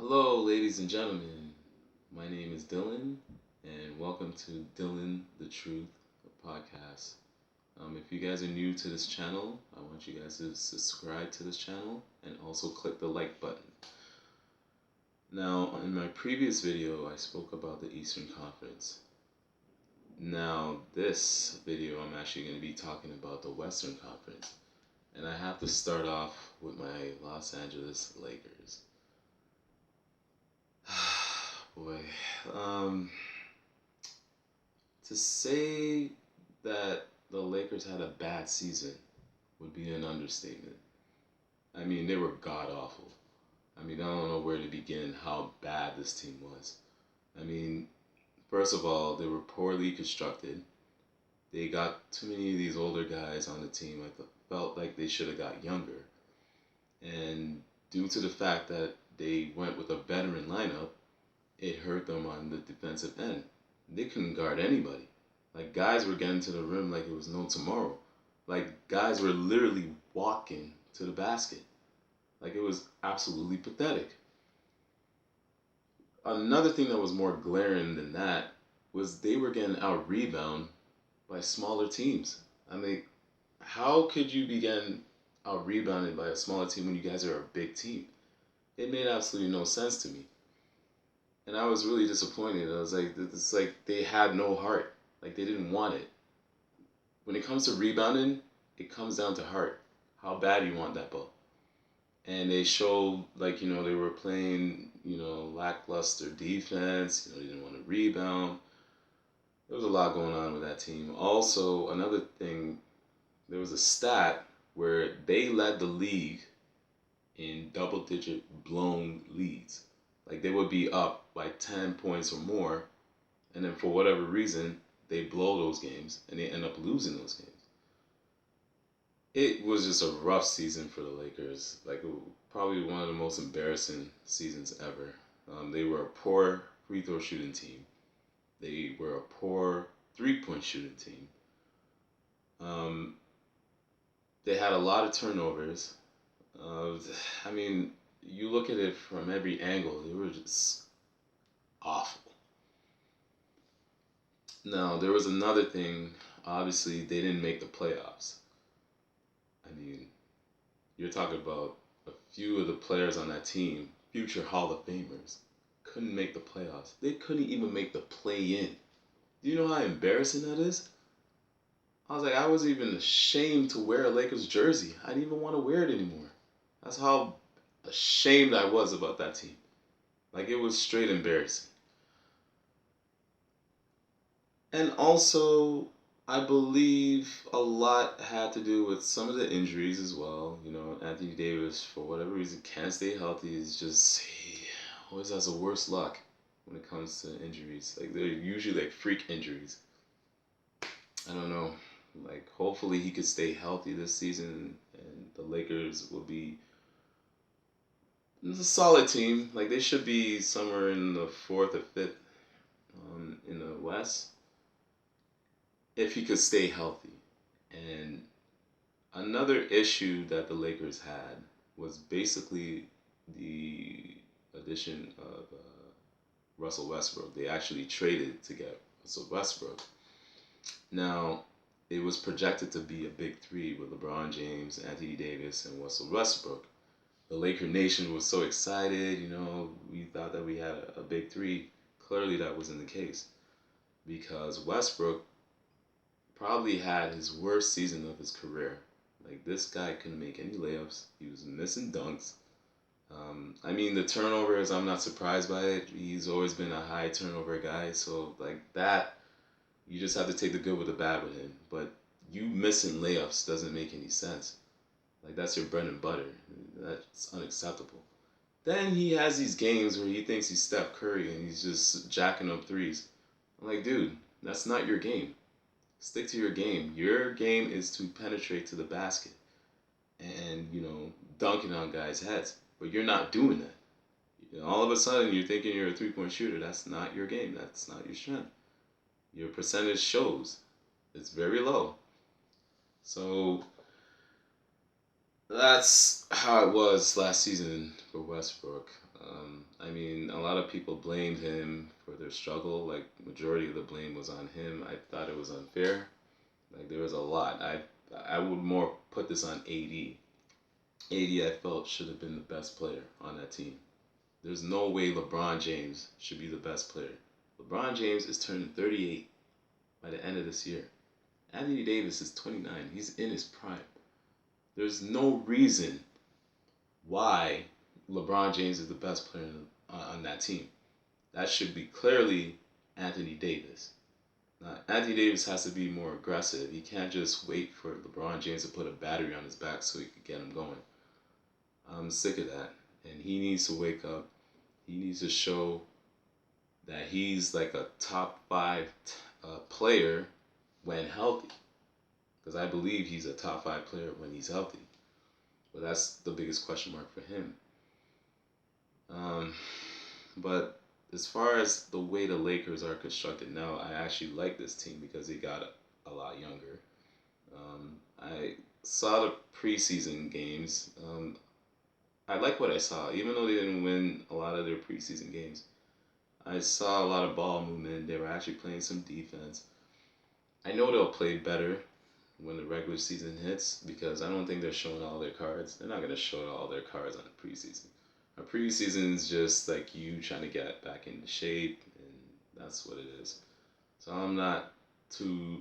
Hello, ladies and gentlemen. My name is Dylan, and welcome to Dylan the Truth podcast. If you guys are new to this channel, I want you guys to subscribe to this channel and also click the like button. Now, in my previous video, I spoke about the Eastern Conference. Now, this video, I'm actually going to be talking about the Western Conference. And I have to start off with my Los Angeles Lakers. Boy, um, to say that the Lakers had a bad season would be an understatement. I mean, they were god awful. I mean, I don't know where to begin how bad this team was. I mean, first of all, they were poorly constructed. They got too many of these older guys on the team. I felt like they should have got younger. And due to the fact that they went with a veteran lineup, it hurt them on the defensive end. They couldn't guard anybody. Like, guys were getting to the rim like it was no tomorrow. Like, guys were literally walking to the basket. Like, it was absolutely pathetic. Another thing that was more glaring than that was they were getting out rebound by smaller teams. I mean, how could you be getting out rebounded by a smaller team when you guys are a big team? It made absolutely no sense to me. And I was really disappointed. I was like, it's like they had no heart. Like, they didn't want it. When it comes to rebounding, it comes down to heart. How bad you want that ball. And they showed, like, they were playing, lackluster defense. They didn't want to rebound. There was a lot going on with that team. Also, another thing, there was a stat where they led the league in double-digit blown leads. Like, they would be up by 10 points or more, and then for whatever reason, they blow those games, and they end up losing those games. It was just a rough season for the Lakers. Like, probably one of the most embarrassing seasons ever. They were a poor free throw shooting team. They were a poor 3-point shooting team. They had a lot of turnovers. I mean, you look at it from every angle, they were just awful. Now, there was another thing. Obviously, they didn't make the playoffs. I mean, you're talking about a few of the players on that team, future Hall of Famers, couldn't make the playoffs. They couldn't even make the play-in. Do you know how embarrassing that is? I was like, I was even ashamed to wear a Lakers jersey. I didn't even want to wear it anymore. That's how ashamed I was about that team. Like, it was straight embarrassing. And also, I believe a lot had to do with some of the injuries as well. Anthony Davis, for whatever reason, can't stay healthy. He always has the worst luck when it comes to injuries. Like, they're usually like freak injuries. I don't know. Like, hopefully he could stay healthy this season, and the Lakers will be a solid team. Like, they should be somewhere in the fourth or fifth in the West if he could stay healthy. And another issue that the Lakers had was basically the addition of Russell Westbrook. They actually traded to get Russell Westbrook. Now, it was projected to be a big three with LeBron James, Anthony Davis, and Russell Westbrook. The Laker Nation was so excited. We thought that we had a big three. Clearly, that wasn't the case because Westbrook probably had his worst season of his career. Like, this guy couldn't make any layups. He was missing dunks. I mean, the turnovers, I'm not surprised by it. He's always been a high turnover guy. So, like, that, you just have to take the good with the bad with him. But you missing layups doesn't make any sense. Like, that's your bread and butter. That's unacceptable. Then he has these games where he thinks he's Steph Curry and he's just jacking up threes. I'm like, dude, that's not your game. Stick to your game. Your game is to penetrate to the basket and, dunking on guys' heads. But you're not doing that. All of a sudden, you're thinking you're a 3-point shooter. That's not your game. That's not your strength. Your percentage shows. It's very low. So, That's how it was last season for Westbrook. I mean, a lot of people blamed him for their struggle. Like, majority of the blame was on him. I thought it was unfair. Like, there was a lot. I would more put this on AD. AD, I felt, should have been the best player on that team. There's no way LeBron James should be the best player. LeBron James is turning 38 by the end of this year. Anthony Davis is 29. He's in his prime. There's no reason why LeBron James is the best player on that team. That should be clearly Anthony Davis. Now, Anthony Davis has to be more aggressive. He can't just wait for LeBron James to put a battery on his back so he can get him going. I'm sick of that. And he needs to wake up. He needs to show that he's like a top five player when healthy. Because I believe he's a top five player when he's healthy. But that's the biggest question mark for him. Um, but as far as the way the Lakers are constructed now, I actually like this team because they got a lot younger. I saw the preseason games. I like what I saw, even though they didn't win a lot of their preseason games. I saw a lot of ball movement. They were actually playing some defense. I know they'll play better when the regular season hits because I don't think they're showing all their cards. They're not going to show all their cards on the preseason. A preseason is just like you trying to get back into shape, and that's what it is. So I'm not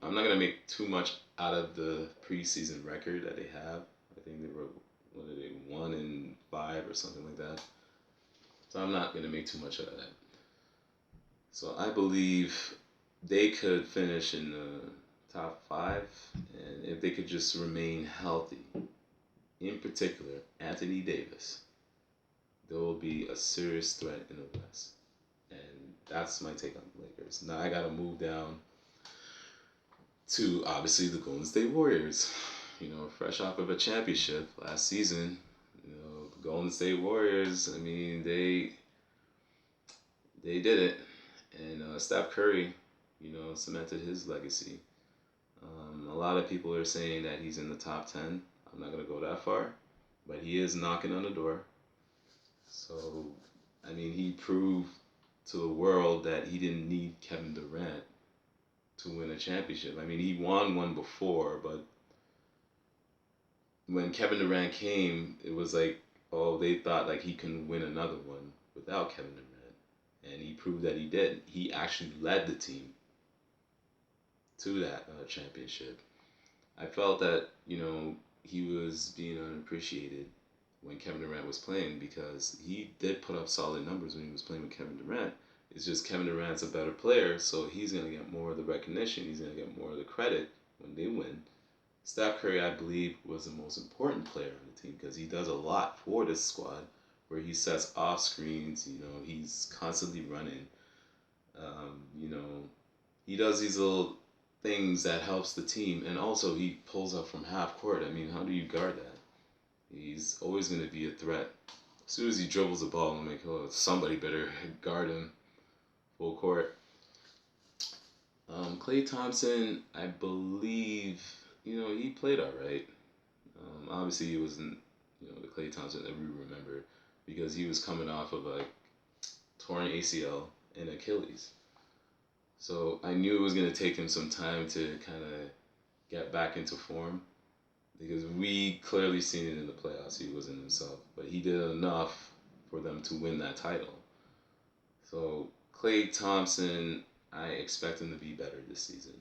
gonna make too much out of the preseason record that they have. I think they were, what are they, 1-5 or something like that. So I'm not gonna make too much out of that. So I believe they could finish in the top five, and if they could just remain healthy, in particular Anthony Davis, there will be a serious threat in the West. And that's my take on the Lakers. Now I gotta move down to obviously the Golden State Warriors. You know, fresh off of a championship last season, you know, the Golden State Warriors. I mean, they did it, and Steph Curry, you know, cemented his legacy. A lot of people are saying that he's in the top 10. I'm not gonna go that far, but he is knocking on the door. So, I mean, he proved to the world that he didn't need Kevin Durant to win a championship. I mean, he won one before, but when Kevin Durant came, it was like, oh, they thought like he couldn't win another one without Kevin Durant, and he proved that he did. He actually led the team to that championship. I felt that he was being unappreciated when Kevin Durant was playing because he did put up solid numbers when he was playing with Kevin Durant. It's just Kevin Durant's a better player, so he's going to get more of the recognition. He's going to get more of the credit when they win. Steph Curry, I believe, was the most important player on the team because he does a lot for this squad where he sets off screens. He's constantly running. He does these little things that helps the team, and also he pulls up from half court. I mean, how do you guard that? He's always going to be a threat. As soon as he dribbles the ball, I'm like, oh, somebody better guard him full court. Klay Thompson, I believe, he played all right. Obviously, he wasn't, the Klay Thompson that we remember because he was coming off of a torn ACL and Achilles. So I knew it was going to take him some time to kind of get back into form because we clearly seen it in the playoffs. He wasn't himself, but he did enough for them to win that title. So Klay Thompson, I expect him to be better this season.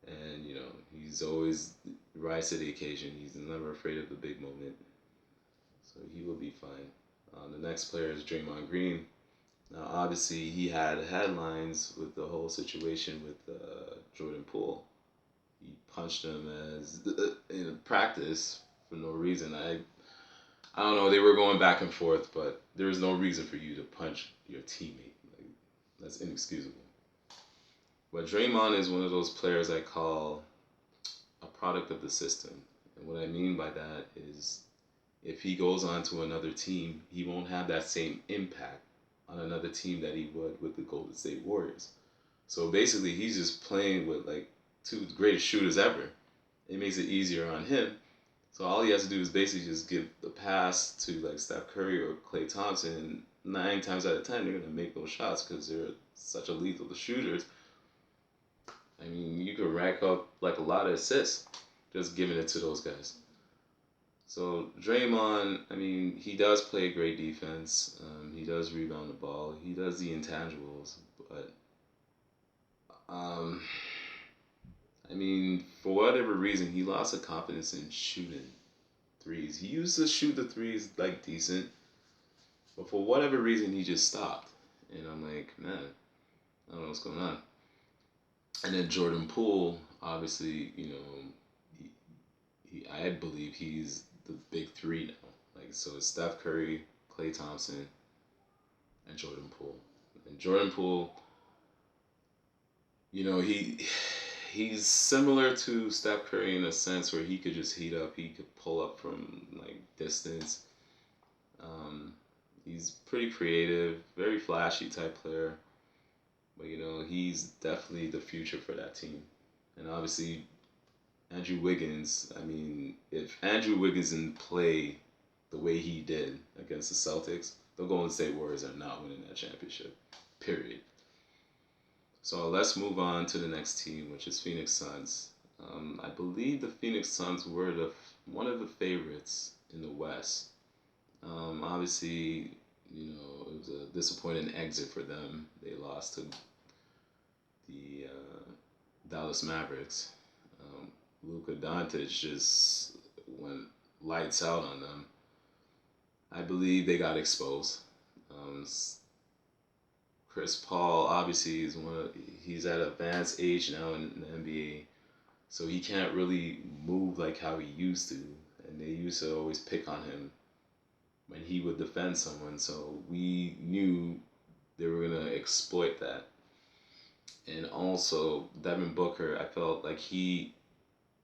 And, he's always rise to the occasion. He's never afraid of the big moment. So he will be fine. The next player is Draymond Green. Now, obviously, he had headlines with the whole situation with Jordan Poole. He punched him in practice for no reason. I don't know. They were going back and forth, but there is no reason for you to punch your teammate. Like, that's inexcusable. But Draymond is one of those players I call a product of the system. And what I mean by that is if he goes on to another team, he won't have that same impact on another team that he would with the Golden State Warriors. So basically, he's just playing with like two greatest shooters ever. It makes it easier on him. So all he has to do is basically just give the pass to like Steph Curry or Klay Thompson. And 9 times out of 10, they're gonna make those shots because they're such a lethal shooters. I mean, you could rack up like a lot of assists just giving it to those guys. So Draymond, I mean, he does play great defense. He does rebound the ball. He does the intangibles, but um, I mean, for whatever reason, he lost the confidence in shooting threes. He used to shoot the threes like decent, but for whatever reason, he just stopped. And I'm like, man, I don't know what's going on. And then Jordan Poole, obviously, I believe he's the big three now. Like, so it's Steph Curry, Klay Thompson, and Jordan Poole. And Jordan Poole, you know, he's similar to Steph Curry in a sense where he could just heat up. He could pull up from like distance. Um, he's pretty creative, very flashy type player. But he's definitely the future for that team. And obviously, Andrew Wiggins. I mean, if Andrew Wiggins didn't play the way he did against the Celtics, the Golden State Warriors are not winning that championship. Period. So let's move on to the next team, which is Phoenix Suns. I believe the Phoenix Suns were one of the favorites in the West. Obviously, it was a disappointing exit for them. They lost to the Dallas Mavericks. Luka Doncic just went lights out on them. I believe they got exposed. Chris Paul obviously he's at advanced age now in the NBA, so he can't really move like how he used to. And they used to always pick on him when he would defend someone, so we knew they were gonna exploit that. And also Devin Booker, I felt like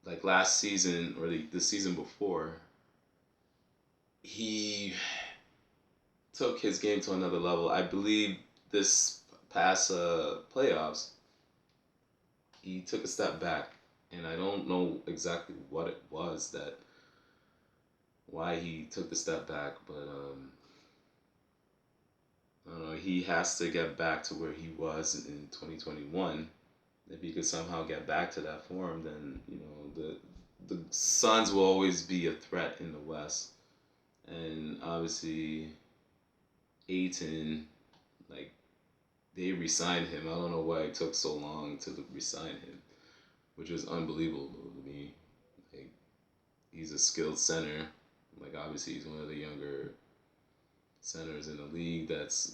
like last season or the season before, he took his game to another level. I believe this past playoffs, he took a step back, and I don't know exactly what it was that why he took the step back, but I don't know. He has to get back to where he was in 2021. If he could somehow get back to that form, then the Suns will always be a threat in the West. And obviously, Ayton, like they re-signed him. I don't know why it took so long to re-sign him, which was unbelievable to me. Like he's a skilled center. Like obviously he's one of the younger centers in the league. That's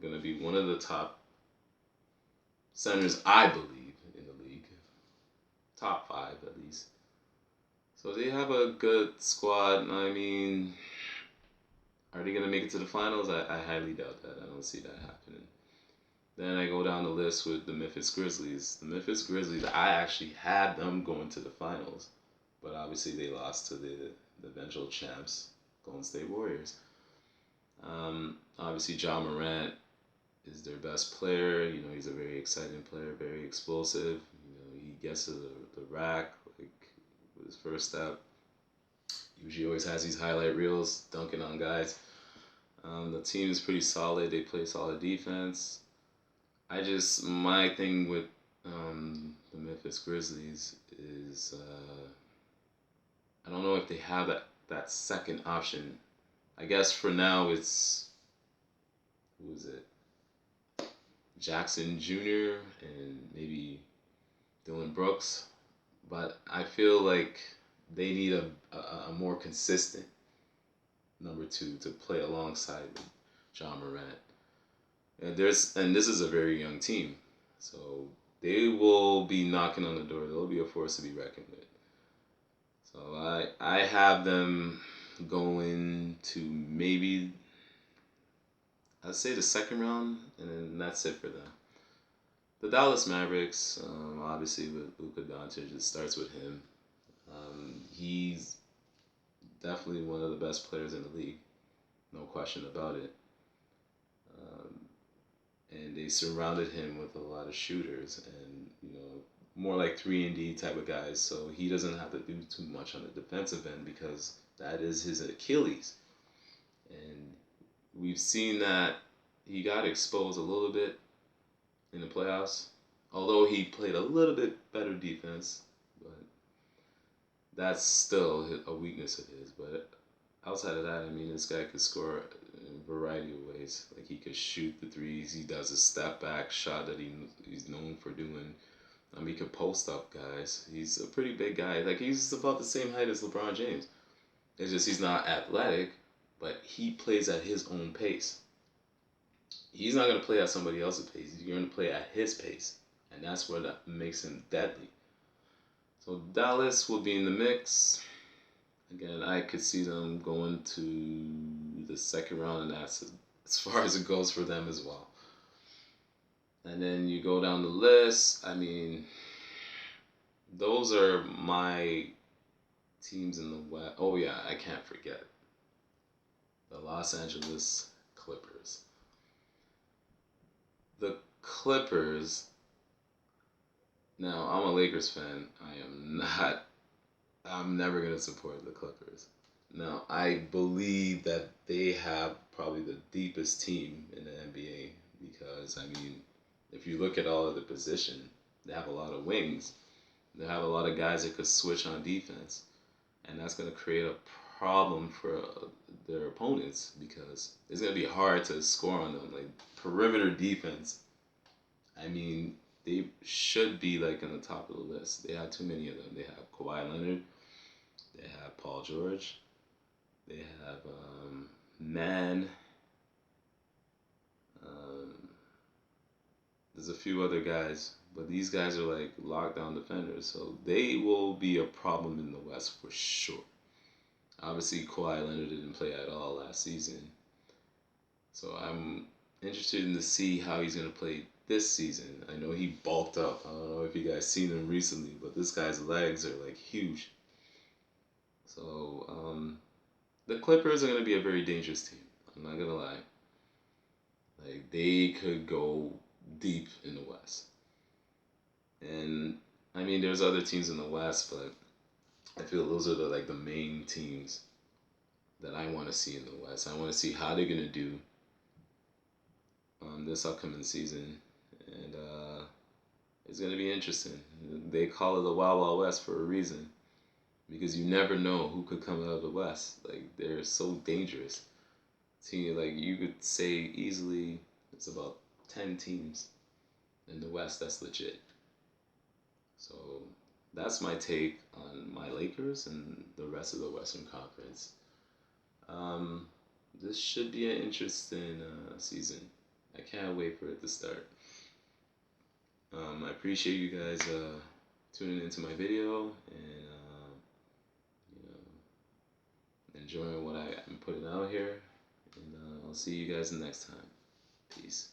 gonna be one of the top centers, I believe, in the league. Top 5 at least. So they have a good squad. I mean, are they gonna make it to the finals? I highly doubt that. I don't see that happening. Then I go down the list with the Memphis Grizzlies. The Memphis Grizzlies, I actually had them going to the finals, but obviously they lost to the eventual champs, Golden State Warriors. Obviously, Ja Morant is their best player. He's a very exciting player, very explosive. He gets to the rack like with his first step. Usually always has these highlight reels dunking on guys. The team is pretty solid. They play solid defense. My thing with the Memphis Grizzlies is I don't know if they have that second option. I guess for now it's who is it? Jackson Jr. and maybe Dylan Brooks, but I feel like they need a more consistent number 2 to play alongside Ja Morant. And this is a very young team, so they will be knocking on the door. They'll be a force to be reckoned with. So I have them going to maybe I'd say the second round, and then that's it for them. The Dallas Mavericks, obviously with Luka Doncic, it starts with him. He's definitely one of the best players in the league, no question about it. And they surrounded him with a lot of shooters, and more like 3-and-D type of guys, so he doesn't have to do too much on the defensive end because that is his Achilles. And we've seen that he got exposed a little bit in the playoffs, although he played a little bit better defense, but that's still a weakness of his. But outside of that, I mean, this guy could score in a variety of ways. Like, he could shoot the threes. He does a step back shot that he's known for doing. He could post up guys. He's a pretty big guy. Like, he's about the same height as LeBron James. It's just he's not athletic, but he plays at his own pace. He's not going to play at somebody else's pace. He's going to play at his pace. And that's what makes him deadly. So Dallas will be in the mix. Again, I could see them going to the second round, and that's as far as it goes for them as well. And then you go down the list. I mean, those are my teams in the West. Oh, yeah, I can't forget the Los Angeles Clippers. The Clippers. Now, I'm a Lakers fan. I'm never going to support the Clippers. Now, I believe that they have probably the deepest team in the NBA because, I mean, if you look at all of the position, they have a lot of wings. They have a lot of guys that could switch on defense. And that's going to create a problem for their opponents because it's going to be hard to score on them. Like, perimeter defense, I mean, they should be like in the top of the list. They have too many of them. They have Kawhi Leonard. They have Paul George. They have Man. There's a few other guys, but these guys are like lockdown defenders, so they will be a problem in the West for sure. Obviously, Kawhi Leonard didn't play at all last season, so I'm interested in to see how he's gonna play this season. I know he bulked up. I don't know if you guys seen him recently, but this guy's legs are like huge. So the Clippers are gonna be a very dangerous team. I'm not gonna lie. Like, they could go deep in the West. And I mean, there's other teams in the West, but I feel those are the main teams that I want to see in the West. I want to see how they're gonna do this upcoming season, and it's gonna be interesting. They call it the Wild Wild West for a reason, because you never know who could come out of the West. Like, they're so dangerous. Team, like, you could say easily, it's about 10 teams in the West that's legit. So that's my take on my Lakers and the rest of the Western Conference. This should be an interesting season. I can't wait for it to start. I appreciate you guys tuning into my video and enjoying what I'm putting out here. And I'll see you guys next time. Peace.